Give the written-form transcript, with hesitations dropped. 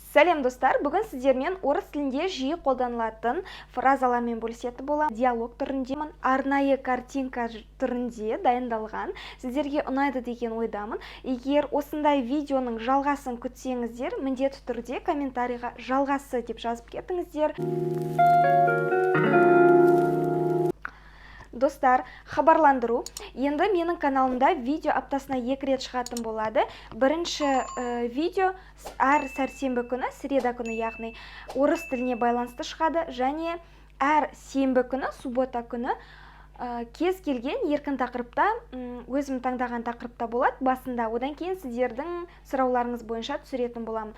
Сәлем достар, бүгін сіздермен орыс тілінде жиі қолданылатын фразалармен бөлісетін боламын. Диалог түрінде, арнайы картинка түрінде дайындалған. Сіздерге ұнайды деген ойдамын. Егер осындай видеоның жалғасын күтсеңіздер, міндетті түрде комментарийға жалғасы деп жазып кетіңіздер. Достар, хабарландыру. Енді менің каналымда видео аптасына 2 рет шығатын болады. Бірінші видео әр сәрсенбі күні, среда күні, яғни орыс тіліне байланысты шығады, және әр сенбі күні, суббота күні кез келген еркін тақырыпта, өзім таңдаған тақырыпта болады басында. Одан кейін сіздердің сұрауларыңыз бойынша түсіретін боламын.